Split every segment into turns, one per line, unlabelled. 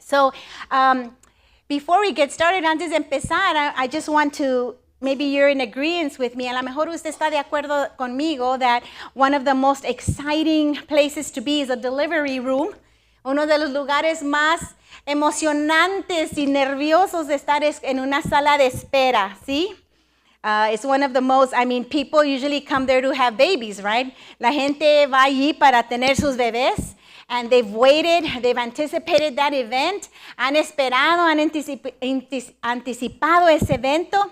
So, before we get started, antes de empezar, I just want to, maybe you're in agreement with me, a lo mejor usted está de acuerdo conmigo that one of the most exciting places to be is a delivery room. Uno de los lugares más emocionantes y nerviosos de estar es en una sala de espera, ¿sí? It's one of the most, people usually come there to have babies, right? La gente va allí para tener sus bebés. And they've waited, they've anticipated that event, han esperado, han anticipado ese evento.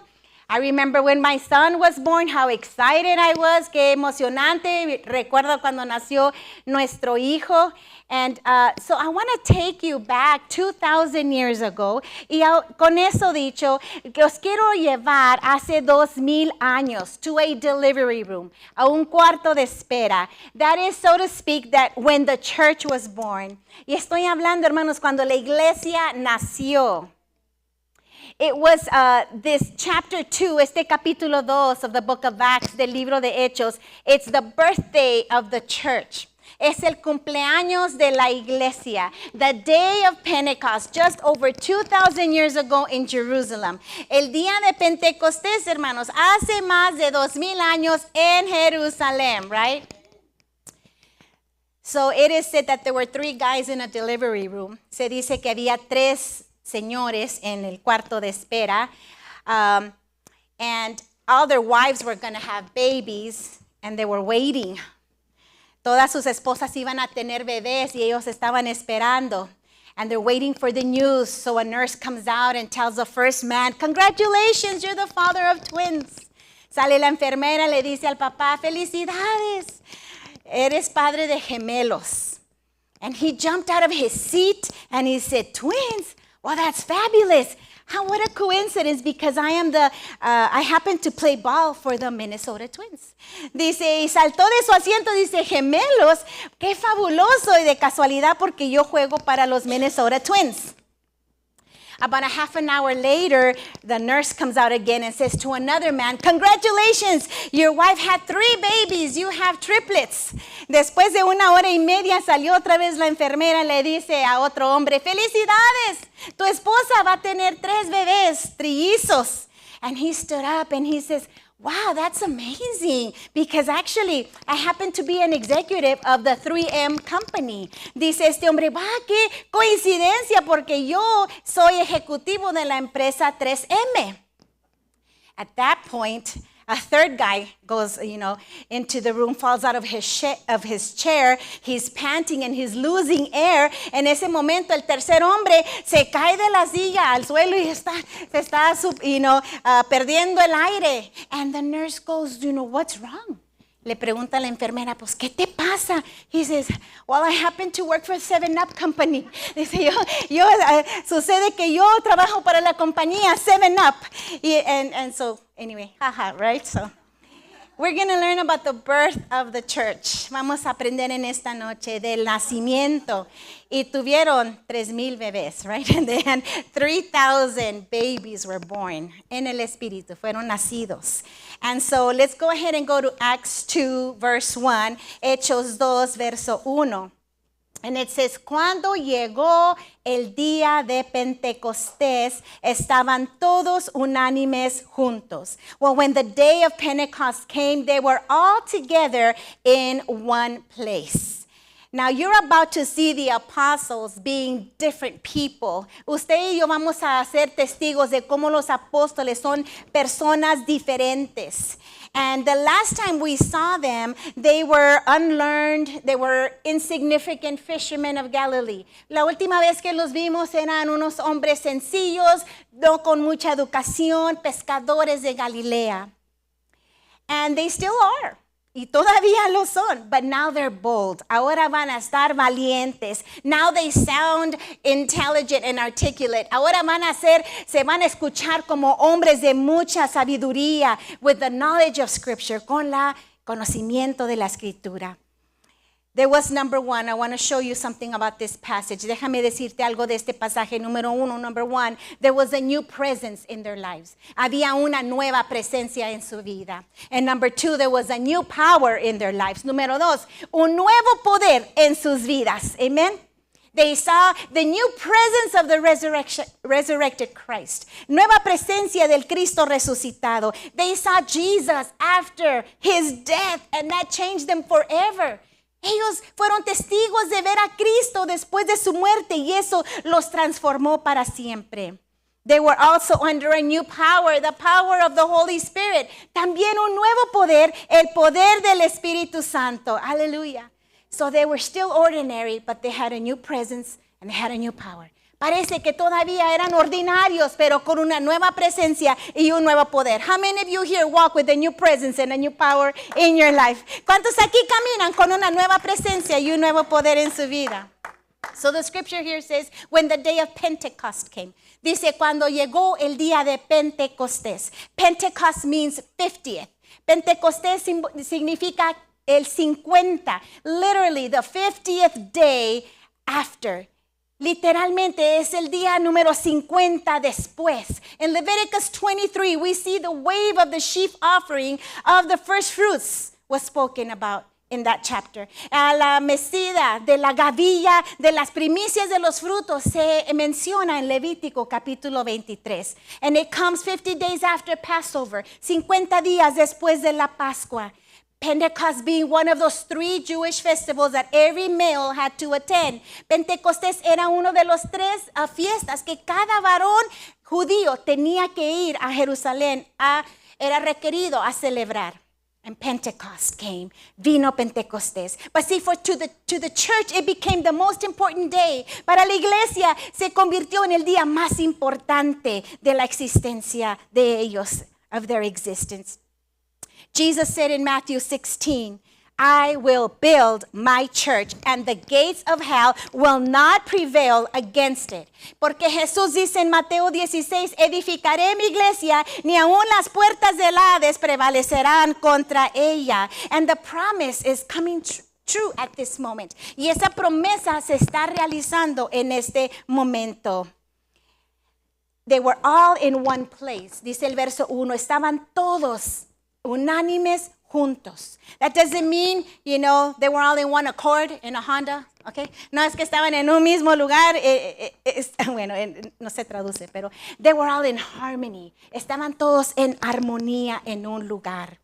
I remember when my son was born, how excited I was, qué emocionante. Recuerdo cuando nació nuestro hijo. And so I want to take you back 2,000 years ago. Y con eso dicho, os quiero llevar hace 2,000 años to a delivery room, a un cuarto de espera. That is, so to speak, that when the church was born. Y estoy hablando, hermanos, cuando la iglesia nació. It was this chapter 2, este capítulo 2 of the book of Acts, del libro de Hechos. It's the birthday of the church. Es el cumpleaños de la iglesia. The day of Pentecost, just over 2,000 years ago in Jerusalem. El día de Pentecostés, hermanos, hace más de 2,000 años en Jerusalén, right? So it is said that there were 3 guys in a delivery room. Se dice que había 3 señores en el cuarto de espera, and all their wives were going to have babies, and they were waiting. Todas sus esposas iban a tener bebés, y ellos estaban esperando, and they're waiting for the news. So a nurse comes out and tells the first man, "Congratulations, you're the father of twins." Sale la enfermera, le dice al papá, "Felicidades, eres padre de gemelos." And he jumped out of his seat, and he said, "Twins? Well, that's fabulous. What a coincidence, because I happen to play ball for the Minnesota Twins." Dice, y saltó de su asiento, dice, "Gemelos, qué fabuloso, y de casualidad porque yo juego para los Minnesota Twins." About a half an hour later, the nurse comes out again and says to another man, "Congratulations, your wife had 3 babies, you have triplets." Después de 1 hora y media salió otra vez la enfermera y le dice a otro hombre, "Felicidades, tu esposa va a tener 3 bebés, trillizos." And he stood up and he says, "Wow, that's amazing, because actually I happen to be an executive of the 3M company." Dice este hombre, qué coincidencia, porque yo soy ejecutivo de la empresa 3M. At that point, a third guy goes, into the room, falls out of his chair. He's panting and he's losing air. En ese momento, el tercer hombre se cae de la silla al suelo y se está perdiendo el aire. And the nurse goes, "What's wrong?" Le pregunta a la enfermera, "Pues, ¿qué te pasa?" He says, "Well, I happen to work for 7-Up Company." Dice, sucede que yo trabajo para la compañía 7-Up. And so, anyway, right? So, we're going to learn about the birth of the church. Vamos a aprender en esta noche del nacimiento. Y tuvieron 3,000 bebés, right? And then 3,000 babies were born en el Espíritu, fueron nacidos. And so let's go ahead and go to Acts 2, verse 1, Hechos 2, verso 1. And it says, cuando llegó el día de Pentecostés, estaban todos unánimes juntos. Well, when the day of Pentecost came, they were all together in one place. Now, you're about to see the apostles being different people. Usted y yo vamos a ser testigos de cómo los apóstoles son personas diferentes. And the last time we saw them, they were unlearned, they were insignificant fishermen of Galilee. La última vez que los vimos eran unos hombres sencillos, no con mucha educación, pescadores de Galilea. And they still are. Y todavía lo son, but now they're bold. Ahora van a estar valientes. Now they sound intelligent and articulate. Ahora se van a escuchar como hombres de mucha sabiduría, with the knowledge of Scripture, con la conocimiento de la Escritura. There was number 1. I want to show you something about this passage. Déjame decirte algo de este pasaje. Número 1, number 1. There was a new presence in their lives. Había una nueva presencia en su vida. And number 2, there was a new power in their lives. Número 2, un nuevo poder en sus vidas. Amen. They saw the new presence of the resurrected Christ. Nueva presencia del Cristo resucitado. They saw Jesus after his death, and that changed them forever. Ellos fueron testigos de ver a Cristo después de su muerte, y eso los transformó para siempre. They were also under a new power, the power of the Holy Spirit. También un nuevo poder, el poder del Espíritu Santo. Aleluya. So they were still ordinary, but they had a new presence and they had a new power. Parece que todavía eran ordinarios, pero con una nueva presencia y un nuevo poder. How many of you here walk with a new presence and a new power in your life? ¿Cuántos aquí caminan con una nueva presencia y un nuevo poder en su vida? So the scripture here says, when the day of Pentecost came. Dice, cuando llegó el día de Pentecostés. Pentecost means 50th. Pentecostés significa el 50. Literally, the 50th day after. Literalmente es el día número 50 después. In Leviticus 23, we see the wave of the sheaf offering of the first fruits was spoken about in that chapter. A la mecida de la gavilla de las primicias de los frutos se menciona en Levítico capítulo 23. And it comes 50 days after Passover, 50 días después de la Pascua. Pentecost being one of those 3 Jewish festivals that every male had to attend. Pentecostés era uno de los 3 fiestas que cada varón judío tenía que ir a Jerusalén, era requerido a celebrar. And Pentecost came. Vino Pentecostés. But see, to the church, it became the most important day. Para la iglesia se convirtió en el día más importante de la existencia de ellos, of their existence. Jesus said in Matthew 16, I will build my church and the gates of hell will not prevail against it. Porque Jesús dice en Mateo 16, edificaré mi iglesia, ni aun las puertas del Hades prevalecerán contra ella. And the promise is coming true at this moment. Y esa promesa se está realizando en este momento. They were all in one place. Dice el verso 1, estaban todos unánimes juntos. That doesn't mean, they were all in one accord in a Honda, okay? No es que estaban en un mismo lugar, bueno, no se traduce, pero they were all in harmony. Estaban todos en armonía en un lugar.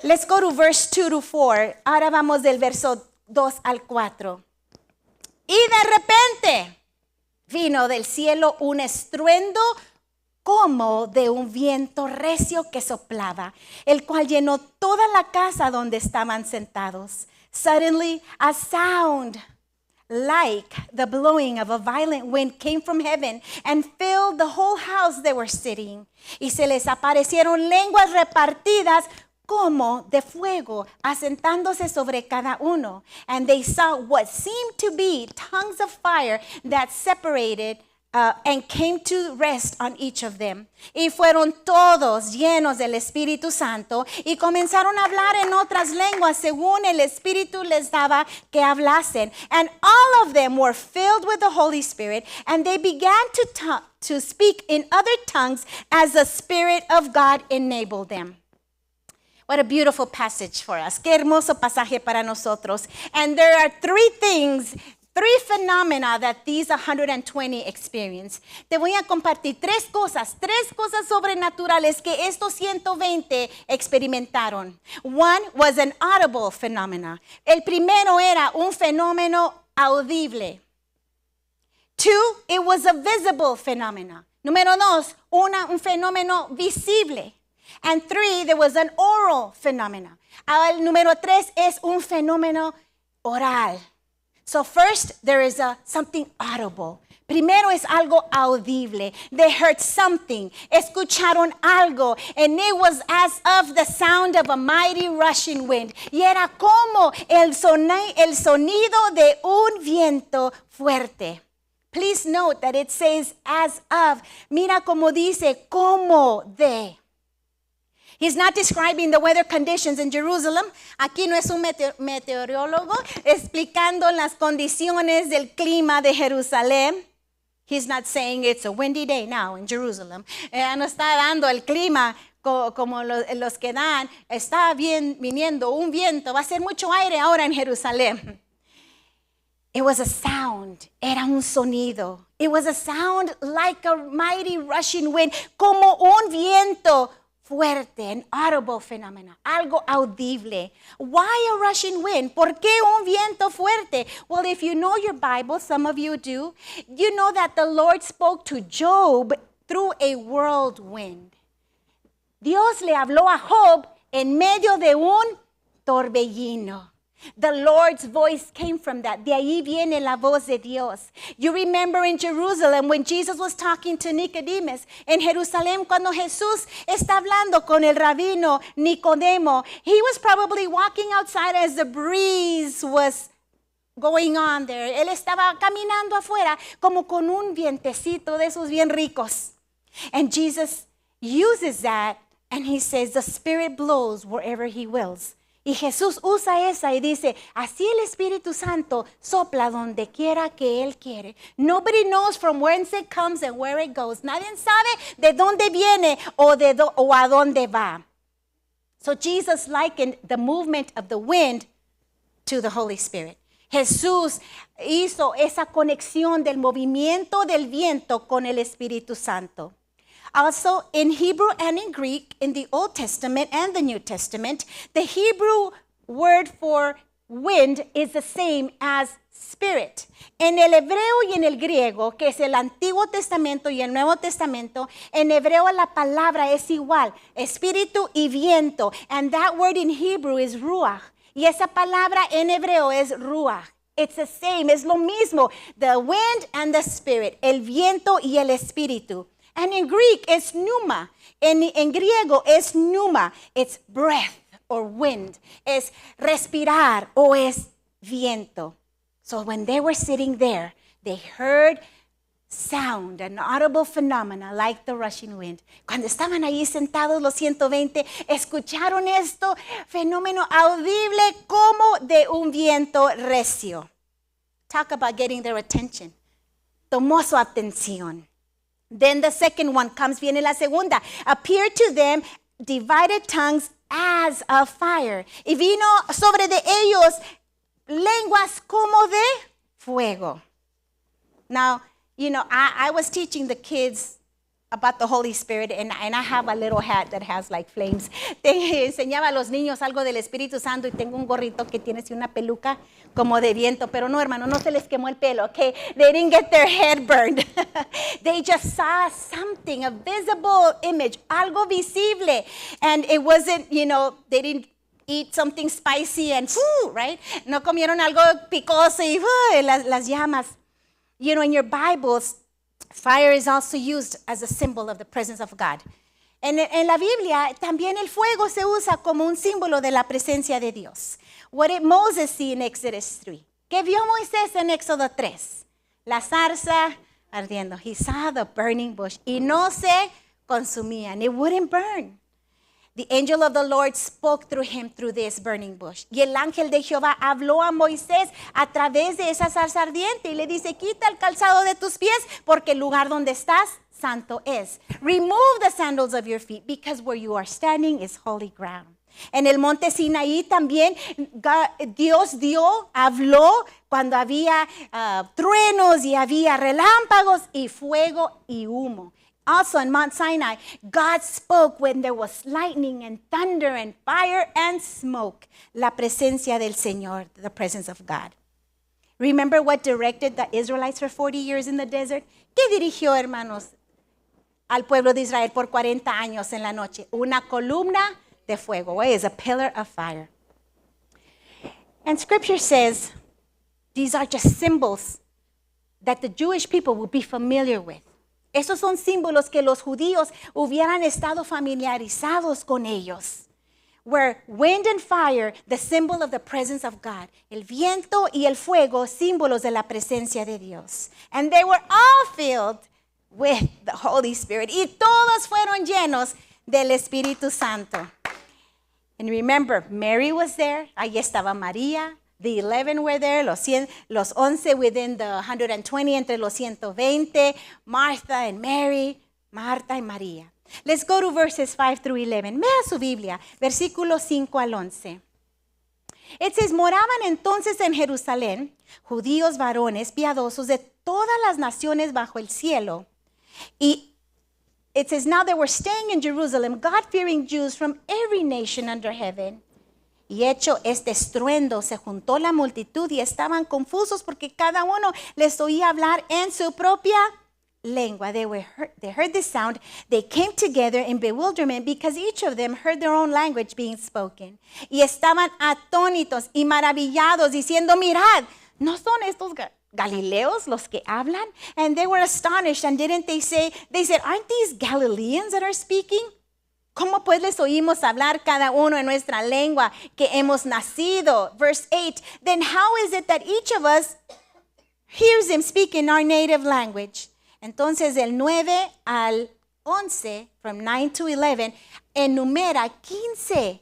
Let's go to verse 2 to 4. Ahora vamos del verso 2 al 4. Y de repente vino del cielo un estruendo como de un viento recio que soplaba, el cual llenó toda la casa donde estaban sentados. Suddenly, a sound like the blowing of a violent wind came from heaven and filled the whole house they were sitting. Y se les aparecieron lenguas repartidas como de fuego, asentándose sobre cada uno. And they saw what seemed to be tongues of fire that separated and came to rest on each of them. Y fueron todos llenos del Espíritu Santo y comenzaron a hablar en otras lenguas según el Espíritu les daba que hablasen. And all of them were filled with the Holy Spirit, and they began to speak in other tongues as the Spirit of God enabled them. What a beautiful passage for us. Qué hermoso pasaje para nosotros. And there are 3 phenomena that these 120 experienced. Te voy a compartir 3 cosas sobrenaturales que estos 120 experimentaron. One was an audible phenomena. El primero era un fenómeno audible. 2, it was a visible phenomena. Número 2, un fenómeno visible. And 3, there was an oral phenomena. El número 3 es un fenómeno oral. So first, there is something audible. Primero es algo audible. They heard something. Escucharon algo. And it was as of the sound of a mighty rushing wind. Y era como el sonido de un viento fuerte. Please note that it says as of. Mira como dice como de. He's not describing the weather conditions in Jerusalem. Aquí no es un meteorólogo explicando las condiciones del clima de Jerusalén. He's not saying it's a windy day now in Jerusalem. No está dando el clima como los que dan. Está viniendo un viento. Va a ser mucho aire ahora en Jerusalén. It was a sound. Era un sonido. It was a sound like a mighty rushing wind, como un viento fuerte, an audible phenomenon, algo audible. Why a rushing wind? ¿Por qué un viento fuerte? Well, if you know your Bible, some of you do, you know that the Lord spoke to Job through a whirlwind. Dios le habló a Job en medio de un torbellino. The Lord's voice came from that. De ahí viene la voz de Dios. You remember in Jerusalem when Jesus was talking to Nicodemus. En Jerusalén cuando Jesús está hablando con el rabino Nicodemo. He was probably walking outside as the breeze was going on there. Él estaba caminando afuera como con un vientecito de esos bien ricos. And Jesus uses that and he says the Spirit blows wherever he wills. Y Jesús usa esa y dice, así el Espíritu Santo sopla donde quiera que Él quiere. Nobody knows from whence it comes and where it goes. Nadie sabe de dónde viene o a dónde va. So Jesus likened the movement of the wind to the Holy Spirit. Jesús hizo esa conexión del movimiento del viento con el Espíritu Santo. Also, in Hebrew and in Greek, in the Old Testament and the New Testament, the Hebrew word for wind is the same as spirit. En el hebreo y en el griego, que es el Antiguo Testamento y el Nuevo Testamento, en hebreo la palabra es igual, espíritu y viento. And that word in Hebrew is ruach. Y esa palabra en hebreo es ruach. It's the same, es lo mismo. The wind and the spirit, el viento y el espíritu. And in Greek, it's pneuma. En griego, es pneuma. It's breath or wind. Es respirar o es viento. So when they were sitting there, they heard sound, an audible phenomena like the rushing wind. Cuando estaban ahí sentados los 120, escucharon esto, fenómeno audible como de un viento recio. Talk about getting their attention. Tomó su atención. Then the second one comes, viene la segunda. Appeared to them divided tongues as of fire. Y vino sobre de ellos lenguas como de fuego. Now, you know, I was teaching the kids about the Holy Spirit, and I have a little hat that has like flames. Te enseñaba a los niños algo del Espíritu Santo y tengo un gorrito que tiene así una peluca como de viento, pero no, hermano, no se les quemó el pelo, okay? They didn't get their head burned. They just saw something, a visible image, algo visible, and it wasn't, you know, they didn't eat something spicy and, right? No comieron algo picoso y las llamas. You know, in your Bibles, fire is also used as a symbol of the presence of God. En la Biblia, también el fuego se usa como un símbolo de la presencia de Dios. What did Moses see in Exodus 3? ¿Qué vio Moisés en Éxodo 3? La zarza ardiendo. He saw the burning bush. Y no se consumían. It wouldn't burn. The angel of the Lord spoke through him through this burning bush. Y el ángel de Jehová habló a Moisés a través de esa zarza ardiente y le dice, quita el calzado de tus pies porque el lugar donde estás santo es. Remove the sandals of your feet because where you are standing is holy ground. En el monte Sinaí también Dios habló cuando había truenos y había relámpagos y fuego y humo. Also in Mount Sinai, God spoke when there was lightning and thunder and fire and smoke. La presencia del Señor, the presence of God. Remember what directed the Israelites for 40 years in the desert? ¿Qué dirigió, hermanos, al pueblo de Israel por 40 años en la noche? Una columna de fuego. What is a pillar of fire? And Scripture says these are just symbols that the Jewish people would be familiar with. Esos son símbolos que los judíos hubieran estado familiarizados con ellos. Where wind and fire, the symbol of the presence of God. El viento y el fuego, símbolos de la presencia de Dios. And they were all filled with the Holy Spirit. Y todos fueron llenos del Espíritu Santo. And remember, Mary was there. Ahí estaba María. The 11 were there, los 11 within the 120, entre los 120, Martha and Mary, Marta y María. Let's go to verses 5 through 11. Vea su Biblia, versículos 5 al 11. It says, moraban entonces en Jerusalén judíos varones piadosos de todas las naciones bajo el cielo. Y it says, now they were staying in Jerusalem, God-fearing Jews from every nation under heaven. Y hecho este estruendo, se juntó la multitud y estaban confusos porque cada uno les oía hablar en su propia lengua. They heard this sound. They came together in bewilderment because each of them heard their own language being spoken. Y estaban atónitos y maravillados diciendo, mirad, ¿no son estos Galileos los que hablan? And they were astonished, and didn't they say, aren't these Galileans that are speaking? ¿Cómo pues les oímos hablar cada uno en nuestra lengua que hemos nacido? Verse 8, then how is it that each of us hears him speak in our native language? Entonces del 9 al 11, from 9 to 11, enumera 15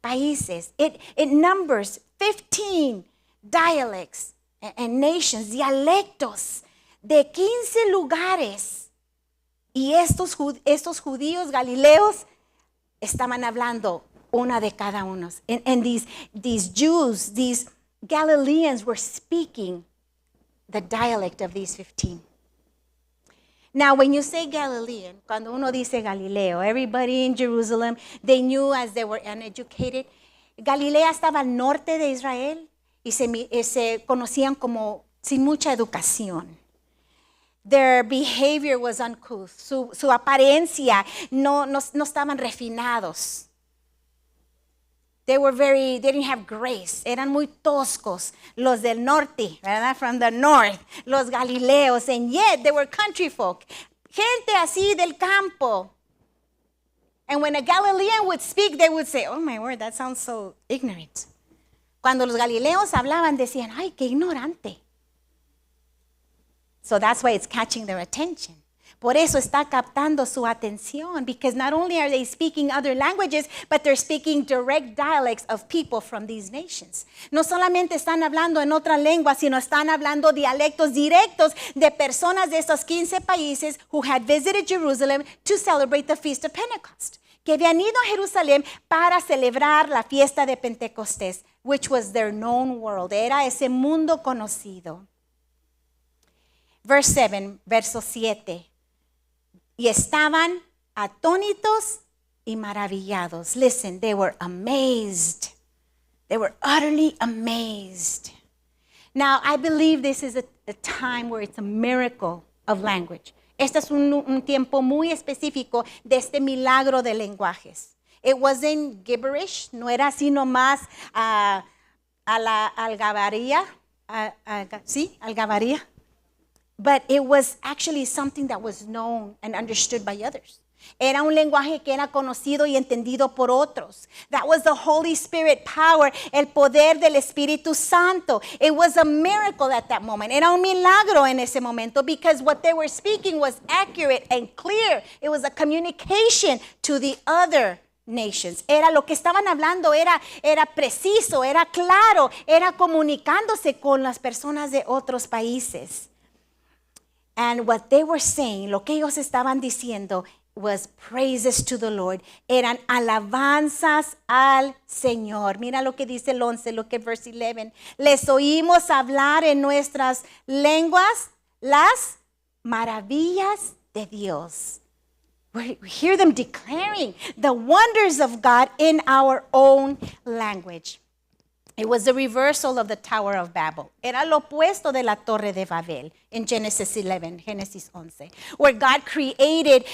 países. It numbers 15 dialects and nations, dialectos de 15 lugares. Y estos judíos galileos estaban hablando una de cada uno. And these Jews, these Galileans were speaking the dialect of these 15. Now, when you say Galilean, cuando uno dice Galileo, everybody in Jerusalem, they knew as they were uneducated. Galilea estaba al norte de Israel y se conocían como sin mucha educación. Their behavior was uncouth. Su apariencia no estaban refinados. They didn't have grace. Eran muy toscos. Los del norte, ¿verdad? From the north. Los Galileos. And yet they were country folk. Gente así del campo. And when a Galilean would speak, they would say, oh my word, that sounds so ignorant. Cuando los Galileos hablaban, decían, ay, qué ignorante. So that's why it's catching their attention. Por eso está captando su atención, because not only are they speaking other languages, but they're speaking direct dialects of people from these nations. No solamente están hablando en otra lengua, sino están hablando dialectos directos de personas de estos 15 países who had visited Jerusalem to celebrate the Feast of Pentecost, que habían ido a Jerusalén para celebrar la fiesta de Pentecostés, which was their known world. Era ese mundo conocido. Verso 7. Y estaban atónitos y maravillados. Listen, they were amazed. They were utterly amazed. Now, I believe this is a time where it's a miracle of language. Este es un tiempo muy específico de este milagro de lenguajes. It wasn't gibberish, no era así nomás a la algabaría. ¿Sí? Algabaría. But it was actually something that was known and understood by others. Era un lenguaje que era conocido y entendido por otros. That was the Holy Spirit power, el poder del Espíritu Santo. It was a miracle at that moment. Era un milagro en ese momento because what they were speaking was accurate and clear. It was a communication to the other nations. Era lo que estaban hablando, era preciso, era claro, era comunicándose con las personas de otros países. And what they were saying, lo que ellos estaban diciendo, was praises to the Lord. Eran alabanzas al Señor. Mira lo que dice el 11, look at verse 11. Les oímos hablar en nuestras lenguas las maravillas de Dios. We hear them declaring the wonders of God in our own language. It was the reversal of the Tower of Babel. Era lo opuesto de la Torre de Babel in Genesis 11, Génesis 11, where God created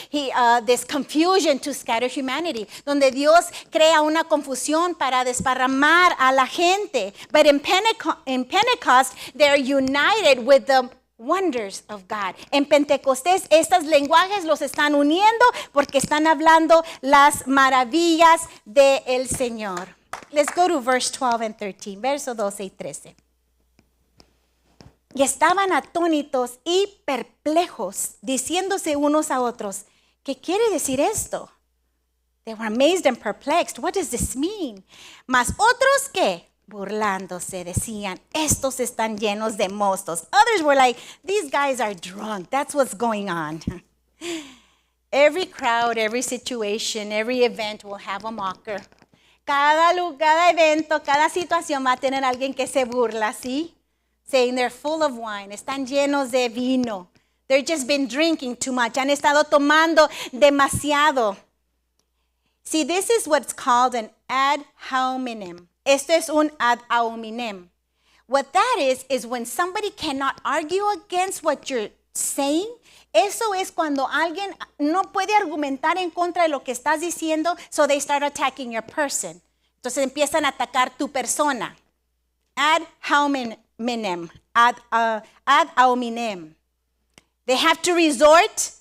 this confusion to scatter humanity, donde Dios crea una confusión para desparramar a la gente. But in Pentecost, they're united with the wonders of God. En Pentecostés, estos lenguajes los están uniendo porque están hablando las maravillas del Señor. Let's go to verse 12 and 13, verso 12 y 13. Y estaban atónitos y perplejos, diciéndose unos a otros, ¿qué quiere decir esto? They were amazed and perplexed. What does this mean? Mas otros que, burlándose, decían, estos están llenos de mostos. Others were like, these guys are drunk. That's what's going on. Every crowd, every situation, every event will have a mocker. Cada evento, cada situación va a tener alguien que se burla, ¿sí? Saying they're full of wine, están llenos de vino. They've just been drinking too much, han estado tomando demasiado. See, this is what's called an ad hominem. Esto es un ad hominem. What that is when somebody cannot argue against what you're saying. Eso es cuando alguien no puede argumentar en contra de lo que estás diciendo, so they start attacking your person. Entonces empiezan a atacar tu persona. Ad hominem. Ad hominem. They have to resort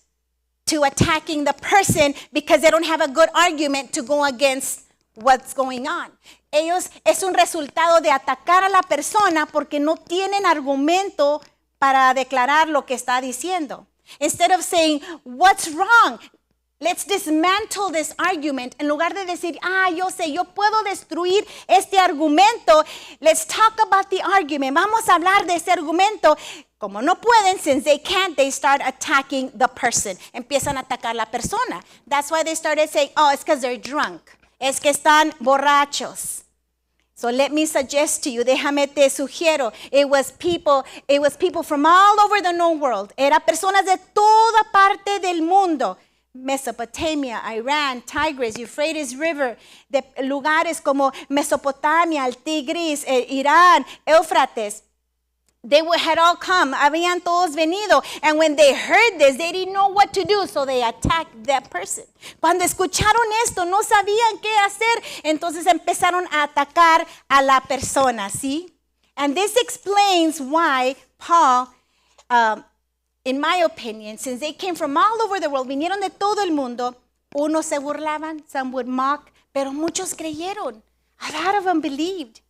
to attacking the person because they don't have a good argument to go against what's going on. Ellos es un resultado de atacar a la persona porque no tienen argumento para declarar lo que está diciendo. Instead of saying, what's wrong? Let's dismantle this argument. En lugar de decir, yo sé, yo puedo destruir este argumento. Let's talk about the argument. Vamos a hablar de ese argumento. Como no pueden, since they can't, they start attacking the person. Empiezan a atacar la persona. That's why they started saying, it's because they're drunk. Es que están borrachos. So let me suggest to you, déjame te sugiero, it was people from all over the known world. Era personas de toda parte del mundo. Mesopotamia, Iran, Tigris, Euphrates River, de lugares como Mesopotamia, el Tigris, Irán, Éufrates. They had all come, habían todos venido. And when they heard this, they didn't know what to do, so they attacked that person. Cuando escucharon esto, no sabían qué hacer, entonces empezaron a atacar a la persona, ¿sí? And this explains why Paul, in my opinion, since they came from all over the world, vinieron de todo el mundo, unos se burlaban, some would mock, pero muchos creyeron. A lot of them believed.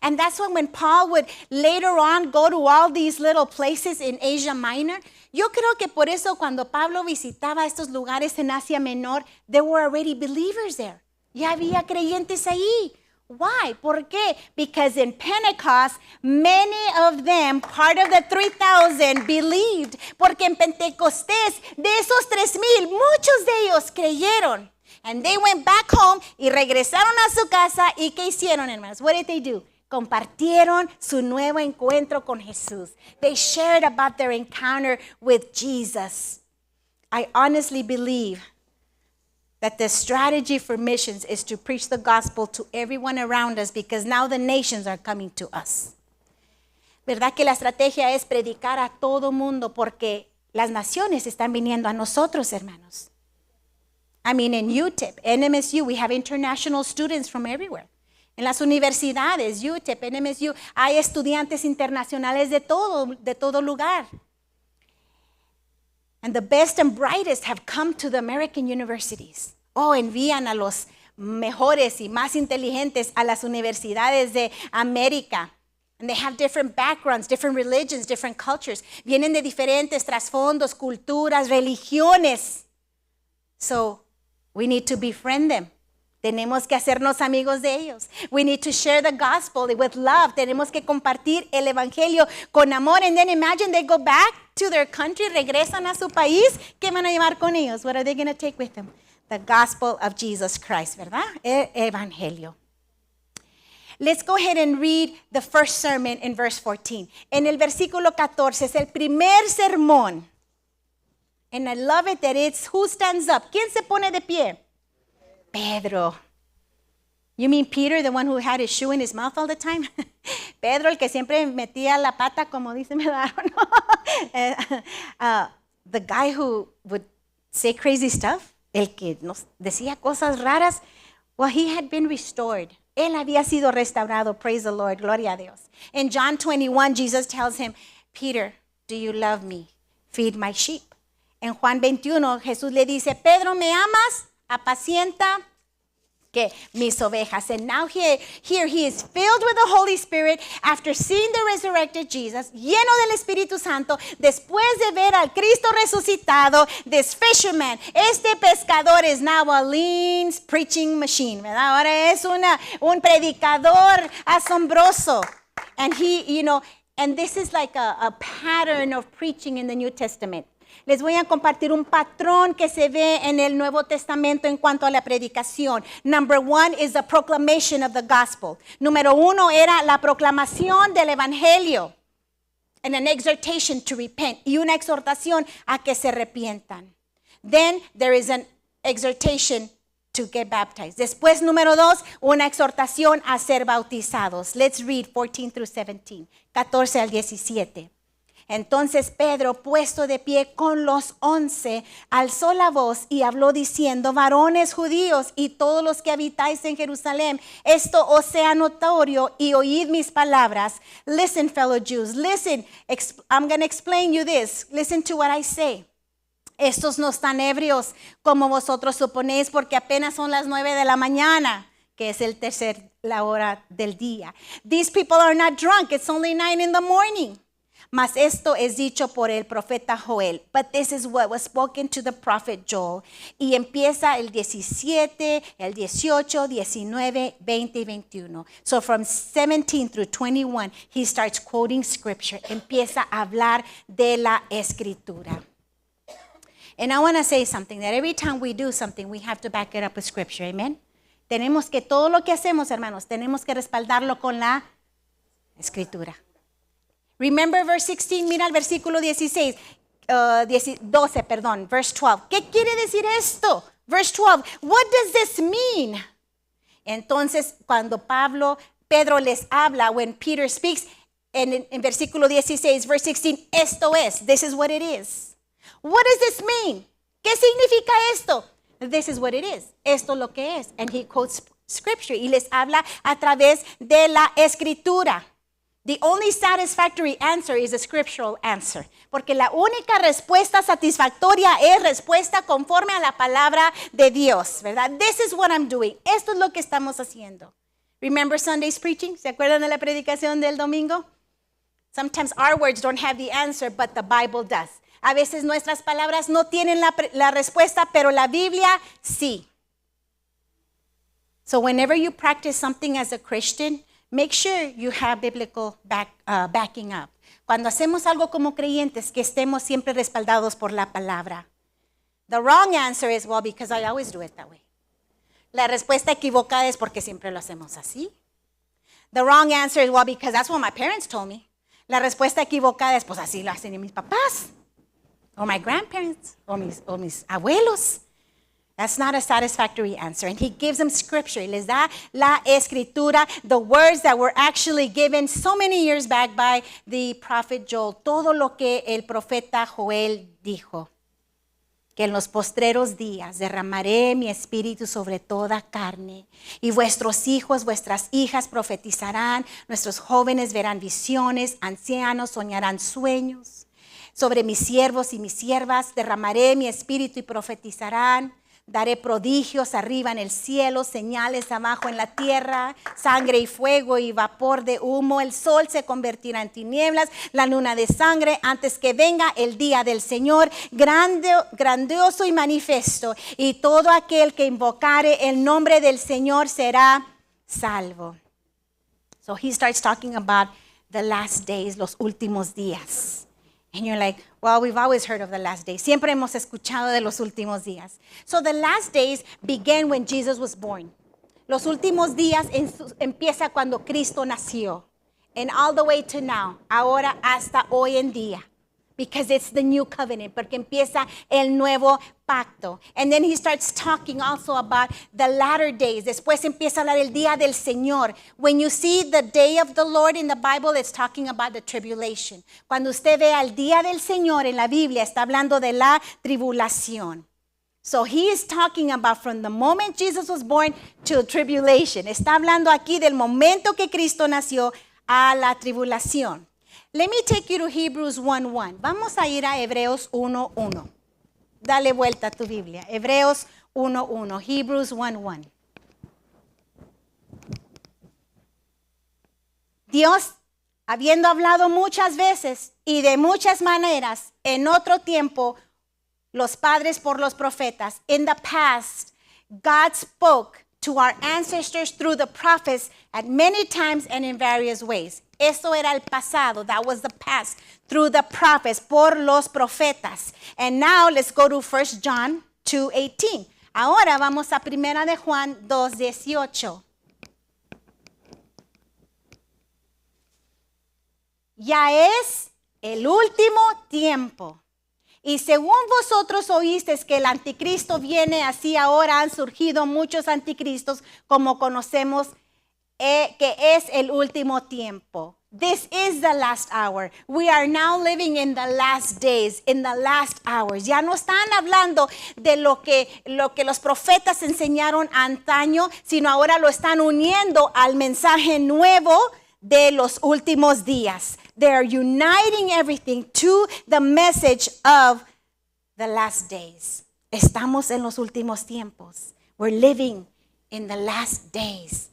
And that's when Paul would later on go to all these little places in Asia Minor. Yo creo que por eso cuando Pablo visitaba estos lugares en Asia Menor, there were already believers there. Ya había creyentes ahí. Why? ¿Por qué? Because in Pentecost, many of them, part of the 3,000, believed. Porque en Pentecostés, de esos 3,000, muchos de ellos creyeron. And they went back home y regresaron a su casa. ¿Y qué hicieron, hermanos? What did they do? Compartieron su nuevo encuentro con Jesús. They shared about their encounter with Jesus. I honestly believe that the strategy for missions is to preach the gospel to everyone around us because now the nations are coming to us. ¿Verdad que la estrategia es predicar a todo mundo porque las naciones están viniendo a nosotros, hermanos? I mean, in UTEP, NMSU, we have international students from everywhere. En las universidades, UTEP, NMSU, hay estudiantes internacionales de todo lugar. And the best and brightest have come to the American universities. Envían a los mejores y más inteligentes a las universidades de América. And they have different backgrounds, different religions, different cultures. Vienen de diferentes trasfondos, culturas, religiones. So, we need to befriend them. Tenemos que hacernos amigos de ellos. We need to share the gospel with love. Tenemos que compartir el evangelio con amor. And then imagine they go back to their country, regresan a su país. ¿Qué van a llevar con ellos? What are they going to take with them? The gospel of Jesus Christ, ¿verdad? El evangelio. Let's go ahead and read the first sermon in verse 14. En el versículo 14 es el primer sermón. And I love it that it's who stands up. ¿Quién se pone de pie? Pedro. You mean Peter, the one who had his shoe in his mouth all the time? Pedro, el que siempre metía la pata, como dice, the guy who would say crazy stuff, el que nos decía cosas raras, well, he had been restored. Él había sido restaurado, praise the Lord, gloria a Dios. In John 21, Jesus tells him, Peter, do you love me? Feed my sheep. En Juan 21, Jesús le dice, Pedro, ¿me amas? Apacienta que mis ovejas. And now here he is filled with the Holy Spirit after seeing the resurrected Jesus, lleno del Espíritu Santo, después de ver al Cristo resucitado. This fisherman, este pescador is now a lean preaching machine, ¿verdad? Ahora es un predicador asombroso. And he, and this is like a pattern of preaching in the New Testament. les voy a compartir un patrón que se ve en el Nuevo Testamento en cuanto a la predicación. Number 1 is the proclamation of the gospel. Número 1 era la proclamación del evangelio. And an exhortation to repent. Y una exhortación a que se arrepientan. Then there is an exhortation to get baptized. Después, número 2, una exhortación a ser bautizados. Let's read 14 through 17. 14 al 17. Entonces Pedro, puesto de pie con los 11, alzó la voz y habló diciendo: varones judíos y todos los que habitáis en Jerusalén, esto os sea notorio y oíd mis palabras. Listen, fellow Jews, listen, I'm going to explain you this. Listen to what I say. Estos no están ebrios como vosotros suponéis, porque apenas son las 9 de la mañana, que es la hora del día. These people are not drunk, it's only 9 in the morning. Mas esto es dicho por el profeta Joel. But this is what was spoken to the prophet Joel. Y empieza el 17, el 18, 19, 20 y 21. So from 17 through 21, he starts quoting scripture. Empieza a hablar de la escritura. And I want to say something, that every time we do something, we have to back it up with scripture. Amen. Tenemos que, todo lo que hacemos, hermanos, tenemos que respaldarlo con la escritura. Remember verse 16, mira el versículo 12, verse 12. ¿Qué quiere decir esto? Verse 12, what does this mean? Entonces, cuando Pedro les habla, when Peter speaks, en versículo 16, verse 16, esto es, this is what it is. What does this mean? ¿Qué significa esto? This is what it is. Esto es lo que es. And he quotes scripture y les habla a través de la escritura. The only satisfactory answer is a scriptural answer. Porque la única respuesta satisfactoria es respuesta conforme a la palabra de Dios, ¿verdad? This is what I'm doing. Esto es lo que estamos haciendo. Remember Sunday's preaching? ¿Se acuerdan de la predicación del domingo? Sometimes our words don't have the answer, but the Bible does. A veces nuestras palabras no tienen la respuesta, pero la Biblia sí. So whenever you practice something as a Christian, make sure you have biblical backing up. Cuando hacemos algo como creyentes, que estemos siempre respaldados por la palabra. The wrong answer is, well, because I always do it that way. La respuesta equivocada es porque siempre lo hacemos así. The wrong answer is, well, because that's what my parents told me. La respuesta equivocada es, pues así lo hacen mis papás. Or my grandparents, or mis abuelos. That's not a satisfactory answer. And he gives them scripture. Y les da la escritura, the words that were actually given so many years back by the prophet Joel. Todo lo que el profeta Joel dijo. Que en los postreros días derramaré mi espíritu sobre toda carne. Y vuestros hijos, vuestras hijas profetizarán. Nuestros jóvenes verán visiones. Ancianos soñarán sueños. Sobre mis siervos y mis siervas derramaré mi espíritu y profetizarán. Daré prodigios arriba en el cielo, señales abajo en la tierra, sangre y fuego y vapor de humo. El sol se convertirá en tinieblas, la luna de sangre, antes que venga el día del Señor, grandioso y manifiesto. Y todo aquel que invocare el nombre del Señor será salvo. So he starts talking about the last days, los últimos días. And you're like, well, we've always heard of the last days. Siempre hemos escuchado de los últimos días. So the last days began when Jesus was born. Los últimos días empieza cuando Cristo nació. And all the way to now, ahora hasta hoy en día. Because it's the new covenant, porque empieza el nuevo pacto. And then he starts talking also about the latter days. Después empieza a hablar el día del Señor. When you see the day of the Lord in the Bible, it's talking about the tribulation. Cuando usted ve al día del Señor en la Biblia, está hablando de la tribulación. So he is talking about from the moment Jesus was born to tribulation. Está hablando aquí del momento que Cristo nació a la tribulación. Let me take you to Hebrews 1:1. Vamos a ir a Hebreos 1:1. Dale vuelta a tu Biblia. Hebreos 1:1. Hebrews 1:1. Dios, habiendo hablado muchas veces y de muchas maneras en otro tiempo, los padres por los profetas. In the past, God spoke to our ancestors through the prophets at many times and in various ways. Eso era el pasado. That was the past. Through the prophets, por los profetas. And now let's go to 1 John 2:18. Ahora vamos a 1 de Juan 2:18. Ya es el último tiempo. Y según vosotros oísteis que el anticristo viene, así ahora han surgido muchos anticristos, como conocemos que es el último tiempo. This is the last hour. We are now living in the last days, in the last hours. Ya no están hablando de lo que los profetas enseñaron antaño, sino ahora lo están uniendo al mensaje nuevo de los últimos días. They are uniting everything to the message of the last days. Estamos en los últimos tiempos. We're living in the last days.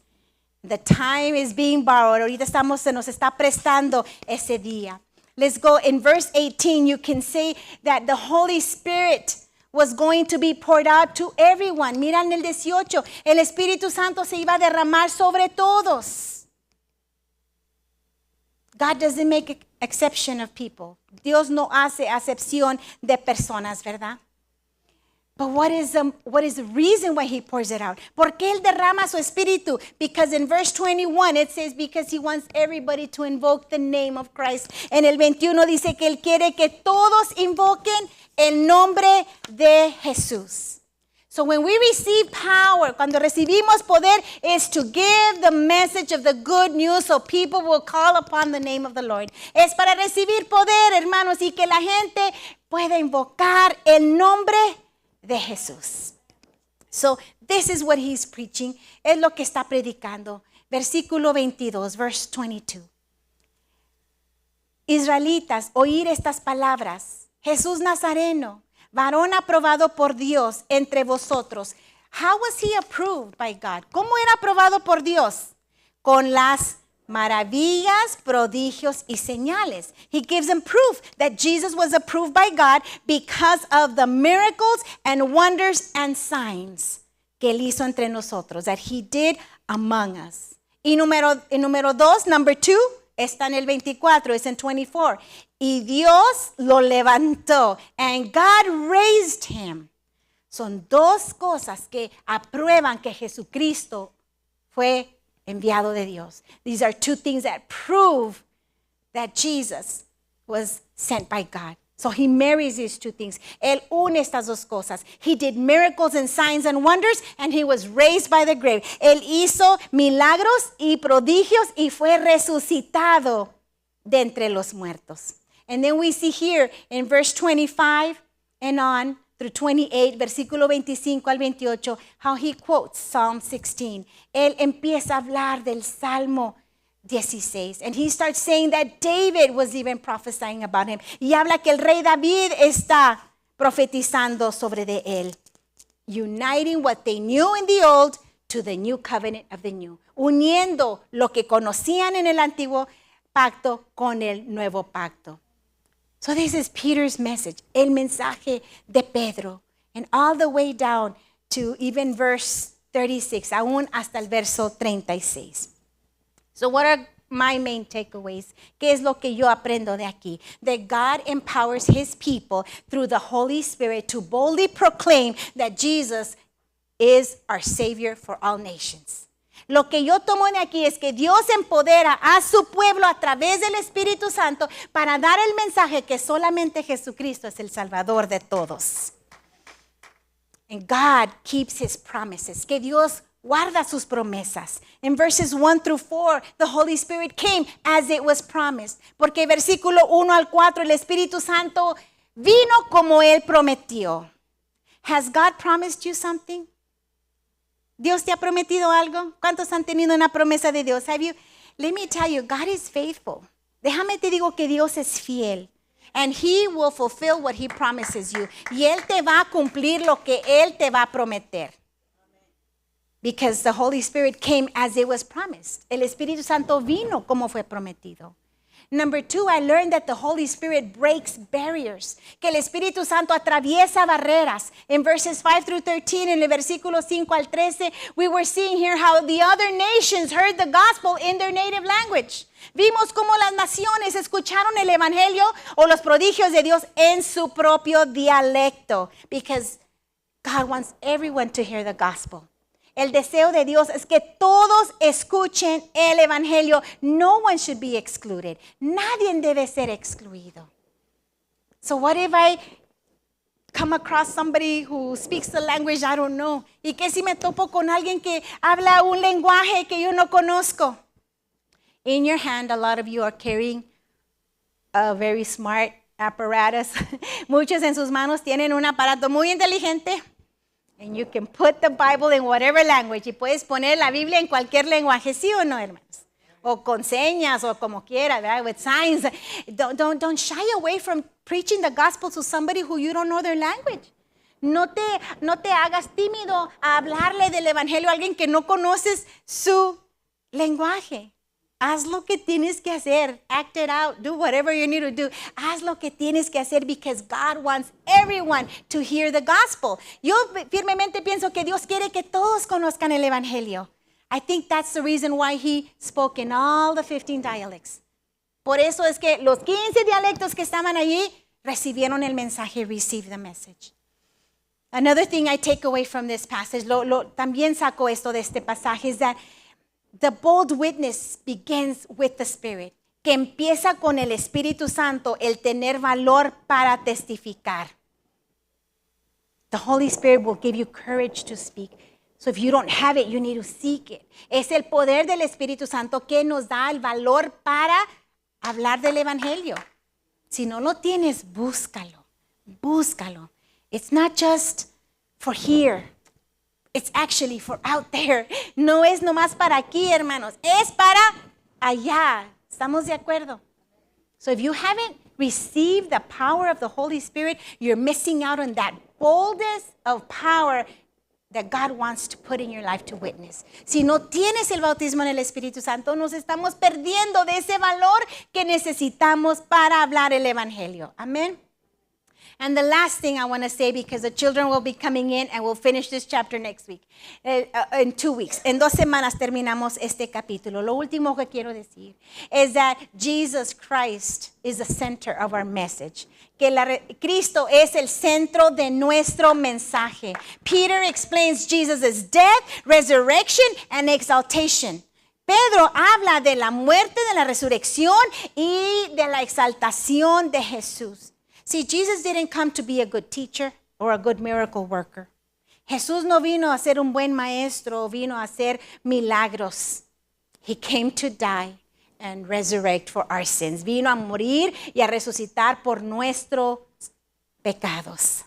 The time is being borrowed. Ahorita se nos está prestando ese día. Let's go in verse 18. You can see that the Holy Spirit was going to be poured out to everyone. Mira en el 18. El Espíritu Santo se iba a derramar sobre todos. God doesn't make exception of people. Dios no hace acepción de personas, ¿verdad? But what is the reason why he pours it out? ¿Por qué él derrama su espíritu? Because in verse 21 it says, because he wants everybody to invoke the name of Christ. En el 21 dice que él quiere que todos invoquen el nombre de Jesús. So when we receive power, cuando recibimos poder, is to give the message of the good news so people will call upon the name of the Lord. Es para recibir poder, hermanos, y que la gente pueda invocar el nombre de Jesús. So this is what he's preaching. Es lo que está predicando. Versículo 22, verse 22. Israelitas, oír estas palabras. Jesús Nazareno, varón aprobado por Dios entre vosotros. How was he approved by God? ¿Cómo era aprobado por Dios? Con las maravillas, prodigios y señales. He gives them proof that Jesus was approved by God because of the miracles and wonders and signs que él hizo entre nosotros, that he did among us. Y número 2, number 2, está en el 24, es en 24. Y Dios lo levantó, and God raised him. Son dos cosas que aprueban que Jesucristo fue enviado de Dios. These are two things that prove that Jesus was sent by God. So he marries these two things. Él une estas dos cosas. He did miracles and signs and wonders, and he was raised by the grave. Él hizo milagros y prodigios y fue resucitado de entre los muertos. And then we see here in verse 25 and on through 28, versículo 25 al 28, how he quotes Psalm 16. Él empieza a hablar del Salmo 16. And he starts saying that David was even prophesying about him. Y habla que el rey David está profetizando sobre de él. Uniting what they knew in the old to the new covenant of the new. Uniendo lo que conocían en el antiguo pacto con el nuevo pacto. So this is Peter's message, el mensaje de Pedro. And all the way down to even verse 36, aún hasta el verso 36. So what are my main takeaways? ¿Qué es lo que yo aprendo de aquí? That God empowers his people through the Holy Spirit to boldly proclaim that Jesus is our Savior for all nations. Lo que yo tomo de aquí es que Dios empodera a su pueblo a través del Espíritu Santo para dar el mensaje que solamente Jesucristo es el Salvador de todos. And God keeps his promises. Que Dios guarda sus promesas. In verses 1 through 4, the Holy Spirit came as it was promised. Porque versículo 1 al 4, el Espíritu Santo vino como él prometió. Has God promised you something? ¿Dios te ha prometido algo? ¿Cuántos han tenido una promesa de Dios? Let me tell you, God is faithful. Déjame te digo que Dios es fiel. And he will fulfill what he promises you. Y él te va a cumplir lo que él te va a prometer. Because the Holy Spirit came as it was promised. El Espíritu Santo vino como fue prometido. Number 2, I learned that the Holy Spirit breaks barriers. Que el Espíritu Santo atraviesa barreras. In verses 5 through 13, en el versículo 5 al 13, we were seeing here how the other nations heard the gospel in their native language. Vimos cómo las naciones escucharon el evangelio o los prodigios de Dios en su propio dialecto. Because God wants everyone to hear the gospel. El deseo de Dios es que todos escuchen el evangelio. No one should be excluded. Nadie debe ser excluido. So what if I come across somebody who speaks the language I don't know? ¿Y qué si me topo con alguien que habla un lenguaje que yo no conozco? In your hand, a lot of you are carrying a very smart apparatus. Muchos en sus manos tienen un aparato muy inteligente. And you can put the Bible in whatever language. Y puedes poner la Biblia en cualquier lenguaje, ¿sí o no, hermanos? O con señas, o como quiera, ¿verdad? With signs. Don't shy away from preaching the gospel to somebody who you don't know their language. No te hagas tímido a hablarle del evangelio a alguien que no conoces su lenguaje. Haz lo que tienes que hacer. Act it out. Do whatever you need to do. Haz lo que tienes que hacer because God wants everyone to hear the gospel. Yo firmemente pienso que Dios quiere que todos conozcan el evangelio. I think that's the reason why he spoke in all the 15 dialects. Por eso es que los 15 dialectos que estaban allí recibieron el mensaje, received the message. Another thing I take away from this passage, también saco esto de este pasaje, is that the bold witness begins with the Spirit. Que empieza con el Espíritu Santo, el tener valor para testificar. The Holy Spirit will give you courage to speak. So if you don't have it, you need to seek it. Es el poder del Espíritu Santo que nos da el valor para hablar del Evangelio. Si no lo tienes, búscalo. Búscalo. It's not just for here. It's actually for out there. No es nomás para aquí, hermanos. Es para allá. ¿Estamos de acuerdo? So if you haven't received the power of the Holy Spirit, you're missing out on that boldness of power that God wants to put in your life to witness. Si no tienes el bautismo en el Espíritu Santo, nos estamos perdiendo de ese valor que necesitamos para hablar el Evangelio. Amén. And the last thing I want to say, because the children will be coming in and we'll finish this chapter next week, in 2 weeks. En 2 semanas terminamos este capítulo. Lo último que quiero decir is that Jesus Christ is the center of our message. Que Cristo es el centro de nuestro mensaje. Peter explains Jesus' death, resurrection, and exaltation. Pedro habla de la muerte, de la resurrección y de la exaltación de Jesús. See, Jesus didn't come to be a good teacher or a good miracle worker. Jesús no vino a ser un buen maestro, vino a hacer milagros. He came to die and resurrect for our sins. Vino a morir y a resucitar por nuestros pecados.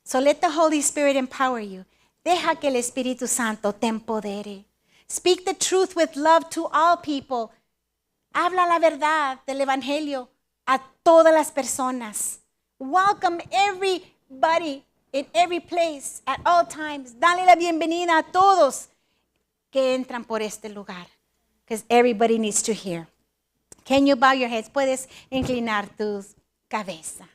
So let the Holy Spirit empower you. Deja que el Espíritu Santo te empodere. Speak the truth with love to all people. Habla la verdad del Evangelio a todas las personas. Welcome everybody in every place at all times. Dale la bienvenida a todos que entran por este lugar. Because everybody needs to hear. Can you bow your heads? Puedes inclinar tu cabeza.